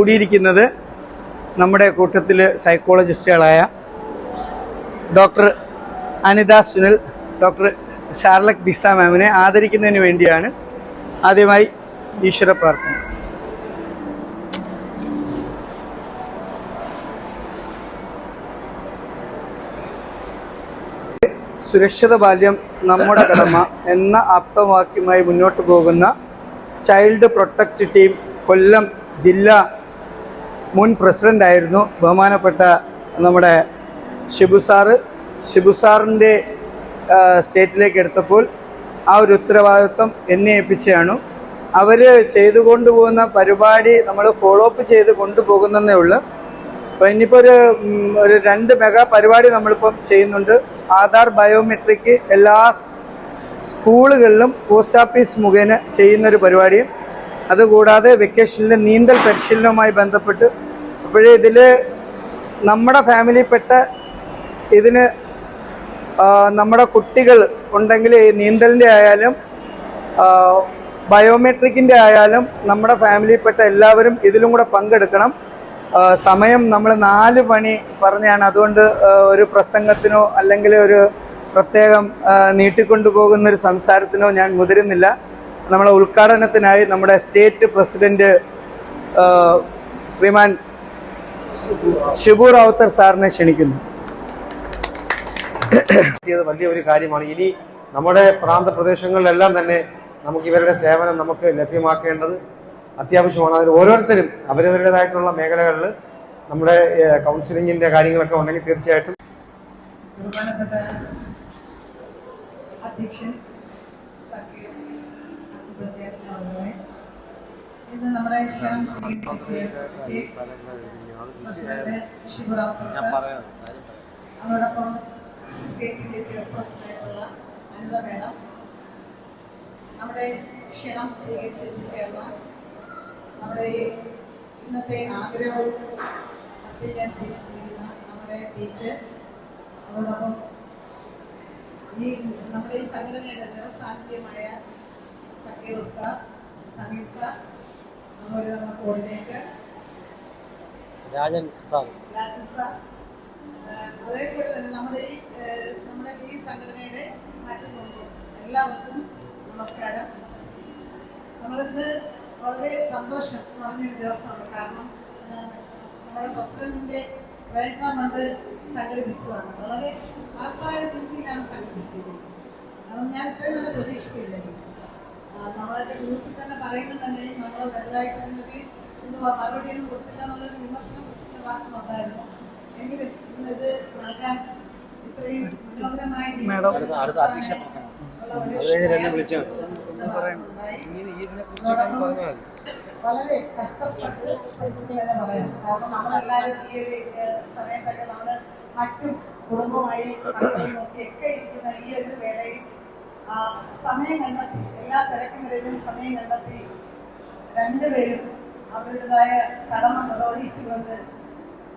കൂടിയിരിക്കുന്നത് നമ്മുടെ കൂട്ടത്തിൽ സൈക്കോളജിസ്റ്റുകളായ doctor Anitha Sunil, doctor Charlotte D'Sa മാമിനെ ആദരിക്കുന്നതിന് വേണ്ടിയാണ്. ആദ്യമായി ഈശ്വര പ്രാർത്ഥന. സുരക്ഷിത ബാല്യം നമ്മുടെ കടമ എന്ന ആപ്തവാക്യമായി മുന്നോട്ട് പോകുന്ന ചൈൽഡ് പ്രൊട്ടക്റ്റ് ടീം കൊല്ലം ജില്ലാ മുൻ പ്രസിഡൻ്റായിരുന്നു ബഹുമാനപ്പെട്ട നമ്മുടെ ഷിബു സാറിൻ്റെ സ്റ്റേറ്റിലേക്ക് എടുത്തപ്പോൾ ആ ഒരു ഉത്തരവാദിത്വം എന്നെ ഏൽപ്പിച്ചതാണ്. അവർ ചെയ്തു കൊണ്ടുപോകുന്ന പരിപാടി നമ്മൾ ഫോളോ അപ്പ് ചെയ്ത് കൊണ്ടുപോകുന്നതേ ഉള്ളൂ. അപ്പോൾ ഇനിയിപ്പോൾ ഒരു 2 മെഗാ പരിപാടി നമ്മളിപ്പം ചെയ്യുന്നുണ്ട്. ആധാർ ബയോമെട്രിക് എല്ലാ സ്കൂളുകളിലും പോസ്റ്റ് ഓഫീസ് മുഖേന ചെയ്യുന്നൊരു പരിപാടിയും, അതുകൂടാതെ വെക്കേഷനിൽ നീന്തൽ പരിശീലനവുമായി ബന്ധപ്പെട്ട് അപ്പോഴേ ഇതിൽ നമ്മുടെ ഫാമിലിയിൽപ്പെട്ട ഇതിന് നമ്മുടെ കുട്ടികൾ ഉണ്ടെങ്കിൽ നീന്തലിൻ്റെ ആയാലും ബയോമെട്രിക്കിൻ്റെ ആയാലും നമ്മുടെ ഫാമിലിയിൽപ്പെട്ട എല്ലാവരും ഇതിലും കൂടെ പങ്കെടുക്കണം. സമയം നമ്മൾ 4 മണി പറഞ്ഞാണ്. അതുകൊണ്ട് ഒരു പ്രസംഗത്തിനോ അല്ലെങ്കിൽ ഒരു പ്രത്യേകം നീട്ടിക്കൊണ്ടുപോകുന്നൊരു സംസാരത്തിനോ ഞാൻ മുതിരുന്നില്ല. നമ്മളെ ഉദ്ഘാടനത്തിനായി നമ്മുടെ സ്റ്റേറ്റ് പ്രസിഡന്റ് ശ്രീമാൻ ഷിബു റാവുത്തർ സാറിനെ ക്ഷണിക്കുന്നു. വലിയൊരു കാര്യമാണ്. ഇനി നമ്മുടെ പ്രാന്തപ്രദേശങ്ങളിലെല്ലാം തന്നെ നമുക്ക് ഇവരുടെ സേവനം നമുക്ക് ലഭ്യമാക്കേണ്ടത് അത്യാവശ്യമാണ്. അതിൽ ഓരോരുത്തരും അവരവരുടേതായിട്ടുള്ള മേഖലകളിൽ നമ്മുടെ കൗൺസിലിങ്ങിന്റെ കാര്യങ്ങളൊക്കെ ഉണ്ടെങ്കിൽ തീർച്ചയായിട്ടും ഇന്ന് നമ്മുടെ ക്ഷണം അതോടൊപ്പം സ്റ്റേറ്റിന്റെ ചെയർപേഴ്സണായിട്ടുള്ള അനിത മേഡം, നമ്മുടെ ക്ഷണം സ്വീകരിച്ചേർന്ന നമ്മുടെ ഇന്നത്തെ ആഗ്രഹവും അത്യന്തം പ്രതീക്ഷിച്ചിരിക്കുന്ന നമ്മുടെ ടീച്ചർ, അതോടൊപ്പം നമ്മുടെ ഈ സംഘടനയുടെ നിറസാന്നിധ്യമായ സക്കീർ ഉസ്താദ്, സമീർ സാർ, അതുപോലെ നമ്മുടെ കോർഡിനേറ്റർ രാജൻ സാർ, അതേപോലെ തന്നെ നമ്മുടെ ഈ സംഘടനയുടെ മറ്റു മെമ്പേഴ്സ് എല്ലാവർക്കും നമസ്കാരം. നമ്മളിന്ന് വളരെ സന്തോഷം പറഞ്ഞൊരു ദിവസമാണ്. കാരണം നമ്മുടെ പ്രസിഡന്റിന്റെ പ്രയത്നം കൊണ്ട് സംഘടിപ്പിച്ചതാണ്. വളരെ മഹത്തായ രീതിയിലാണ് സംഘടിപ്പിച്ചിരിക്കുന്നത്. കാരണം ഞാൻ ഇത്രയും നല്ല പ്രതീക്ഷിച്ചില്ലായിരുന്നു. നമ്മളെ ഗ്രൂപ്പിൽ തന്നെ പറയുമ്പോൾ തന്നെ നമ്മൾ വലുതായിട്ട് നിങ്ങൾക്ക് മറുപടിയൊന്നും കൊടുത്തില്ല എന്നുള്ളൊരു വിമർശനം വാക്കുന്നുണ്ടായിരുന്നു. എങ്കിലും ഇന്നത് നൽകാൻ ഇത്രയും മനോഹരമായ വളരെ കഷ്ടപ്പെട്ട് തന്നെ പറയാം. കാരണം നമ്മളെല്ലാവരും ഈ ഒരു സമയത്തൊക്കെ നമ്മൾ മറ്റും കുടുംബമായി ഒക്കെ ഇരിക്കുന്ന ഈ ഒരു വേളയിൽ സമയം കണ്ടെത്തി, എല്ലാ തിരക്കിനിടയിലും സമയം കണ്ടെത്തി രണ്ടുപേരും അവരുടേതായ കടമ നിർവഹിച്ചുകൊണ്ട്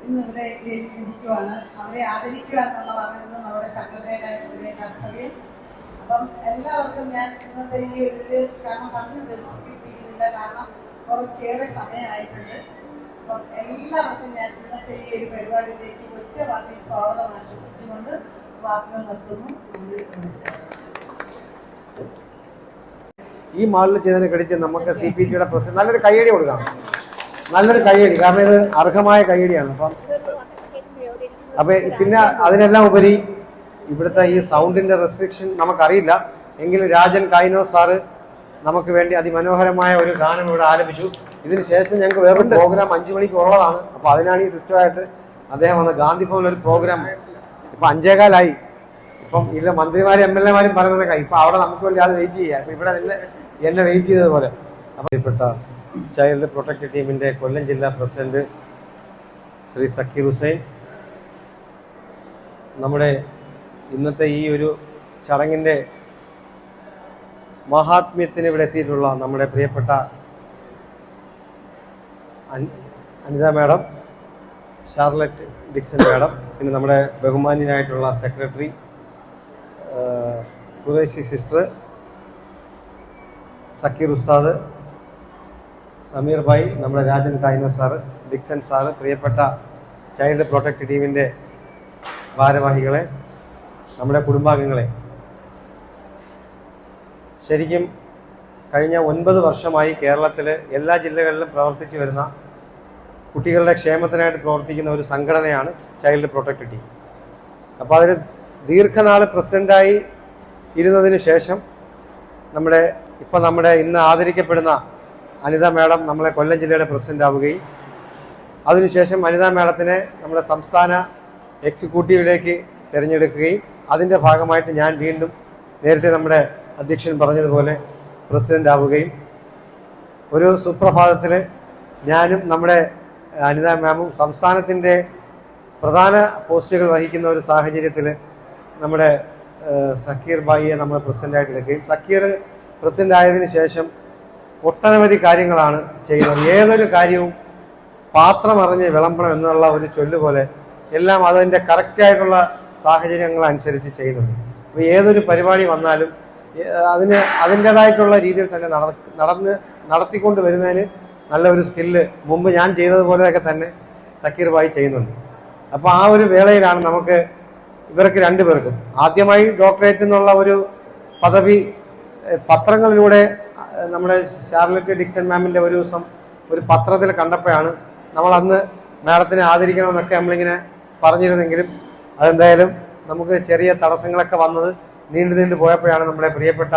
ഇന്ന് ഇവിടെ ഇരിക്കുവാണ്. അവരെ ആദരിക്കുക എന്നുള്ളതാണ് ഇന്ന് നമ്മുടെ സംഘടനയുടെ ഒരു കർത്തവ്യം. അപ്പം എല്ലാവർക്കും ഞാൻ ഇന്നത്തെ ഈ ഒരു കാരണം പറഞ്ഞു നിർമ്മിപ്പിക്കുന്നില്ല, കാരണം കുറച്ചേറെ സമയമായിട്ടുണ്ട്. അപ്പം എല്ലാവർക്കും ഞാൻ ഇന്നത്തെ ഈ ഒരു പരിപാടിയിലേക്ക് ഒറ്റ വാക്കിൽ സ്വാഗതം ആശംസിച്ചുകൊണ്ട് വാക്കുകൾ നിർത്തുന്നു. ഈ മാളിൽ ചെയ്തതിനെ കടിച്ച് നമുക്ക് CPTയുടെ പ്രസിഡന്റ് നല്ലൊരു കയ്യടി കൊടുക്കാം. നല്ലൊരു കയ്യടി, കാരണം ഇത് അർഹമായ കയ്യടിയാണ്. അപ്പം പിന്നെ അതിനെല്ലാം ഉപരി ഇവിടുത്തെ ഈ സൗണ്ടിന്റെ റെസ്ട്രിക്ഷൻ നമുക്കറിയില്ല, എങ്കിലും രാജൻ കായിനോ സാറ് നമുക്ക് വേണ്ടി അതിമനോഹരമായ ഒരു ഗാനം ഇവിടെ ആലപിച്ചു. ഇതിന് ശേഷം ഞങ്ങൾക്ക് വേറൊരു പ്രോഗ്രാം 5 മണിക്ക് ഉള്ളതാണ്. അപ്പോൾ അതിനാണ് ഈ സിസ്റ്റമായിട്ട് അദ്ദേഹം വന്ന ഗാന്ധി ഭവനിൽ ഒരു പ്രോഗ്രാം. ഇപ്പം 5:15 ഇപ്പം ഇല്ല, മന്ത്രിമാരും MLA മാരും പറയുന്നതൊക്കെ ഇപ്പം അവിടെ നമുക്ക് വേണ്ടി അത് വെയിറ്റ് ചെയ്യാം. ഇപ്പം ഇവിടെ എന്നെ വെയിറ്റ് ചെയ്തതുപോലെ. അപ്പം പ്രിയപ്പെട്ട ചൈൽഡ് പ്രൊട്ടക്റ്റ് ടീമിൻ്റെ കൊല്ലം ജില്ലാ പ്രസിഡന്റ് ശ്രീ സക്കീർ ഹുസൈൻ, നമ്മുടെ ഇന്നത്തെ ഈ ഒരു ചടങ്ങിൻ്റെ മഹാത്മ്യത്തിന് ഇവിടെ എത്തിയിട്ടുള്ള നമ്മുടെ പ്രിയപ്പെട്ട Anitha madam, Charlotte Dixon madam, പിന്നെ നമ്മുടെ ബഹുമാന്യനായിട്ടുള്ള സെക്രട്ടറി ഖുറൈശി സിസ്റ്റർ, സക്കീർ ഉസ്താദ്, സമീർ ഭായ്, നമ്മുടെ രാജൻ കായിനോ സാറ്, ഡിക്സൺ സാറ്, പ്രിയപ്പെട്ട ചൈൽഡ് പ്രൊട്ടക്ട് ടീമിൻ്റെ ഭാരവാഹികളെ, നമ്മുടെ കുടുംബാംഗങ്ങളെ, ശരിക്കും കഴിഞ്ഞ 9 വർഷമായി കേരളത്തിൽ എല്ലാ ജില്ലകളിലും പ്രവർത്തിച്ചു വരുന്ന കുട്ടികളുടെ ക്ഷേമത്തിനായിട്ട് പ്രവർത്തിക്കുന്ന ഒരു സംഘടനയാണ് ചൈൽഡ് പ്രൊട്ടക്ട് ടീം. അപ്പോൾ അതിൽ ദീർഘനാൾ പ്രസിഡൻ്റായി ഇരുന്നതിന് ശേഷം നമ്മുടെ ഇന്ന് ആദരിക്കപ്പെടുന്ന അനിത മാഡം നമ്മളെ കൊല്ലം ജില്ലയുടെ പ്രസിഡന്റ് ആവുകയും അതിനുശേഷം അനിത മാഡത്തിനെ നമ്മുടെ സംസ്ഥാന എക്സിക്യൂട്ടീവിലേക്ക് തിരഞ്ഞെടുക്കുകയും അതിൻ്റെ ഭാഗമായിട്ട് ഞാൻ വീണ്ടും നേരത്തെ നമ്മുടെ അധ്യക്ഷൻ പറഞ്ഞതുപോലെ പ്രസിഡന്റ് ആവുകയും ഒരു സുപ്രഭാതത്തിൽ ഞാനും നമ്മുടെ അനിത മാമും സംസ്ഥാനത്തിൻ്റെ പ്രധാന പോസ്റ്റുകൾ വഹിക്കുന്ന ഒരു സാഹചര്യത്തിൽ നമ്മുടെ സക്കീർ ഭായിയെ നമ്മൾ പ്രസിഡൻ്റായിട്ട് എടുക്കുകയും സക്കീർ പ്രസിഡൻ്റ് ആയതിനു ശേഷം ഒട്ടനവധി കാര്യങ്ങളാണ് ചെയ്യുന്നത്. ഏതൊരു കാര്യവും പാത്രമറിഞ്ഞ് വിളമ്പണം എന്നുള്ള ഒരു ചൊല്ലുപോലെ എല്ലാം അതിൻ്റെ കറക്റ്റായിട്ടുള്ള സാഹചര്യങ്ങൾ അനുസരിച്ച് ചെയ്യുന്നുണ്ട്. അപ്പോൾ ഏതൊരു പരിപാടി വന്നാലും അതിൻ്റേതായിട്ടുള്ള രീതിയിൽ തന്നെ നടത്തിക്കൊണ്ട് വരുന്നതിന് നല്ല ഒരു സ്കില്ല് മുമ്പ് ഞാൻ ചെയ്തതുപോലെയൊക്കെ തന്നെ സക്കീർ ഭായി ചെയ്യുന്നുണ്ട്. അപ്പോൾ ആ ഒരു വേളയിലാണ് നമുക്ക് ഇവർക്ക് രണ്ടുപേർക്കും ആദ്യമായി ഡോക്ടറേറ്റ് എന്നുള്ള ഒരു പദവി പത്രങ്ങളിലൂടെ നമ്മുടെ ഷാർലറ്റ് ഡിക്സൺ മാമിൻ്റെ ഒരു ദിവസം ഒരു പത്രത്തിൽ കണ്ടപ്പോഴാണ് നമ്മൾ അന്ന് മാഡത്തിനെ ആദരിക്കണമെന്നൊക്കെ നമ്മളിങ്ങനെ പറഞ്ഞിരുന്നെങ്കിലും അതെന്തായാലും നമുക്ക് ചെറിയ തടസ്സങ്ങളൊക്കെ വന്നത് നീണ്ടു പോയപ്പോഴാണ് നമ്മുടെ പ്രിയപ്പെട്ട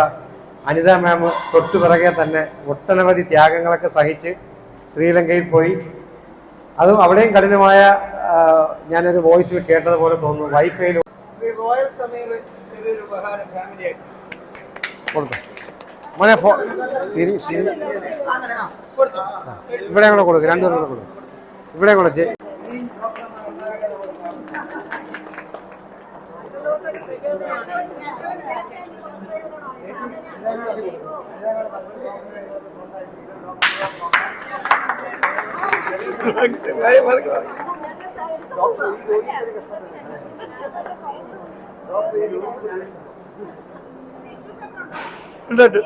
അനിത മാം തൊട്ടു പിറകെ തന്നെ ഒട്ടനവധി ത്യാഗങ്ങളൊക്കെ സഹിച്ച് ശ്രീലങ്കയിൽ പോയി. അതും അവിടെയും കഠിനമായ ഞാനൊരു വോയിസിൽ കേട്ടതുപോലെ തോന്നുന്നു വൈഫൈയിൽ മോനെ ഇവിടെ കൂടെ കൊടുക്കും, രണ്ടുപേരും കൂടെ കൊടുക്കും, ഇവിടെ കൂടെ ഉണ്ട്